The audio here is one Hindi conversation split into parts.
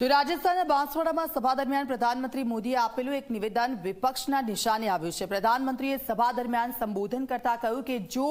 તો રાજસ્થાનના બાંસવાડામાં સભા દરમિયાન પ્રધાનમંત્રી મોદીએ આપેલું એક નિવેદન વિપક્ષના નિશાને આવ્યું છે। પ્રધાનમંત્રીએ સભા દરમિયાન સંબોધન કરતા કહ્યું કે જો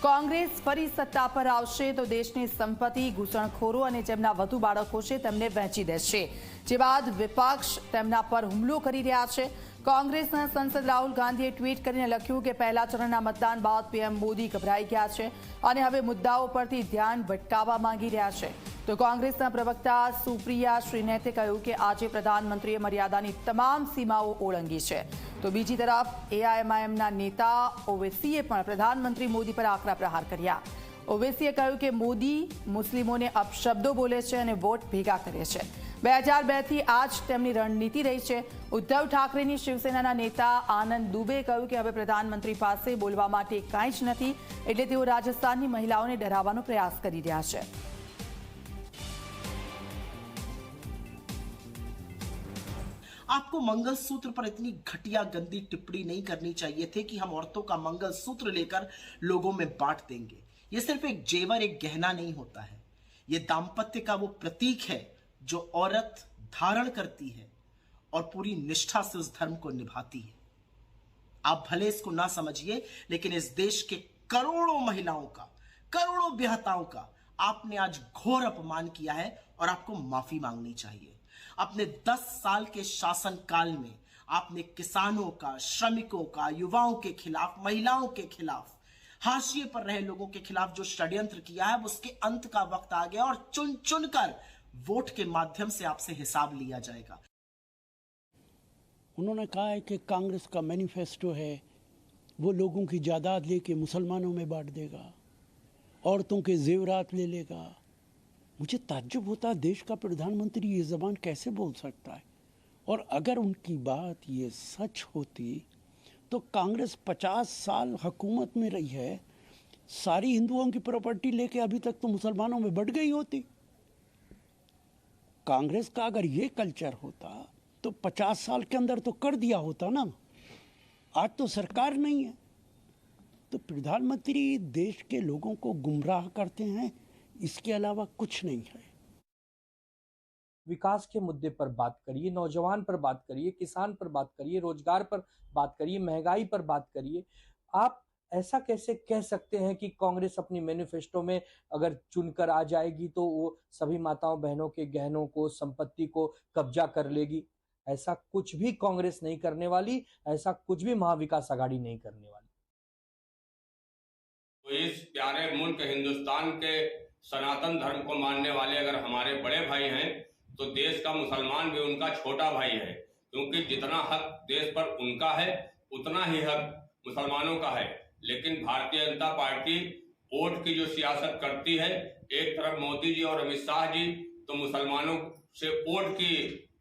કોંગ્રેસ ફરી સત્તા પર આવશે તો દેશની સંપત્તિ ઘૂસણખોરો અને જેમના વધુ બાળકો છે તેમને વહેંચી દેશે। જે બાદ વિપક્ષ તેમના પર હુમલો કરી રહ્યા છે। કોંગ્રેસના સાંસદ રાહુલ ગાંધીએ ટ્વીટ કરીને લખ્યું કે પહેલા ચરણના મતદાન બાદ પીએમ મોદી ગભરાઈ ગયા છે અને હવે મુદ્દાઓ પરથી ધ્યાન ભટકાવવા માંગી રહ્યા છે। तो कांग्रेसના પ્રવક્તા સુપ્રિયા શ્રીનેતે કહ્યું કે આજે પ્રધાનમંત્રીએ મર્યાદાની તમામ સીમાઓ ઓળંગી છે। તો બીજી તરફ એઆઈએમઆઈએમના નેતા ઓવૈસીએ પણ પ્રધાનમંત્રી મોદી પર આકરા પ્રહાર કર્યા। ઓવૈસીએ કહ્યું કે મોદી મુસ્લિમોને અપશબ્દો બોલે છે અને વોટ ભેગા કરે છે। 2002 થી આ જ તેમની રણનીતિ રહી છે। ઉદ્ધવ ઠાકરેની શિવસેનાના નેતા આનંદ દુબે કહ્યું કે હવે પ્રધાનમંત્રી પાસે બોલવા માટે કાંઈ જ નથી, એટલે તેઓ રાજસ્થાનની મહિલાઓને ડરાવવાનો પ્રયાસ કરી રહ્યા છે। आपको मंगलसूत्र पर इतनी घटिया गंदी टिप्पणी नहीं करनी चाहिए थी कि हम औरतों का मंगलसूत्र लेकर लोगों में बांट देंगे। यह सिर्फ एक जेवर, एक गहना नहीं होता है। यह दाम्पत्य का वो प्रतीक है जो औरत धारण करती है और पूरी निष्ठा से उस धर्म को निभाती है। आप भले इसको ना समझिए, लेकिन इस देश के करोड़ों महिलाओं का, करोड़ों बेहताओं का आपने आज घोर अपमान किया है और आपको माफी मांगनी चाहिए। अपने 10 साल के शासनकाल में आपने किसानों का, श्रमिकों का, युवाओं के खिलाफ, महिलाओं के खिलाफ, हाशिए पर रहे लोगों के खिलाफ जो षड्यंत्र किया है, उसके अंत का वक्त आ गया और चुन चुनकर वोट के माध्यम से आपसे हिसाब लिया जाएगा। उन्होंने कहा है कि कांग्रेस का मैनिफेस्टो है वो लोगों की जायदाद लेके मुसलमानों में बांट देगा, औरतों के जेवरात ले लेगा। मुझे ताज्जुब होता है, देश का प्रधानमंत्री ये ज़बान कैसे बोल सकता है। और अगर उनकी बात ये सच होती तो कांग्रेस 50 साल हुकूमत में रही है, सारी हिंदुओं की प्रॉपर्टी लेके अभी तक तो मुसलमानों में बढ़ गई होती। कांग्रेस का अगर ये कल्चर होता तो 50 साल के अंदर तो कर दिया होता ना। आज तो सरकार नहीं है, तो प्रधानमंत्री देश के लोगों को गुमराह करते हैं, इसके अलावा कुछ नहीं है। विकास के मुद्दे पर बात करिए, नौजवान पर बात करिए, किसान पर बात करिए, रोजगार पर बात करिए, महंगाई पर बात करिए। आप ऐसा कैसे कह सकते हैं कि कांग्रेस अपनी मैनिफेस्टो में अगर चुनकर आ जाएगी तो वो सभी माताओं बहनों के गहनों को, संपत्ति को कब्जा कर लेगी? ऐसा कुछ भी कांग्रेस नहीं करने वाली, ऐसा कुछ भी महाविकास आघाड़ी नहीं करने वाली। तो इस प्यारे मुल्क हिंदुस्तान के सनातन धर्म को मानने वाले अगर हमारे बड़े भाई हैं तो देश का मुसलमान भी उनका छोटा भाई है, क्योंकि जितना हक देश पर उनका है उतना ही हक मुसलमानों का है। लेकिन भारतीय जनता पार्टी वोट की जो सियासत करती है, एक तरफ मोदी जी और अमित शाह जी तो मुसलमानों से वोट की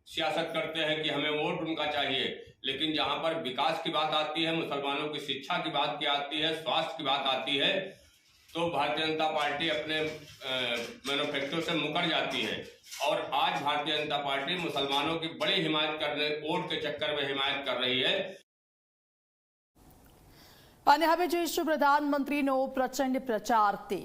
सियासत करते हैं कि हमें वोट उनका चाहिए, लेकिन जहां पर विकास की बात आती है, मुसलमानों की शिक्षा की बात की आती है, स्वास्थ्य की बात आती है, तो भारतीय जनता पार्टी अपने मैनिफेस्टो से मुकर जाती है। और आज भारतीय जनता पार्टी मुसलमानों की बड़ी हिमायत करने, वोट के चक्कर में हिमायत कर रही है। અને હવે જોઈશું પ્રધાનમંત્રીનો પ્રચંડ પ્રચાર તે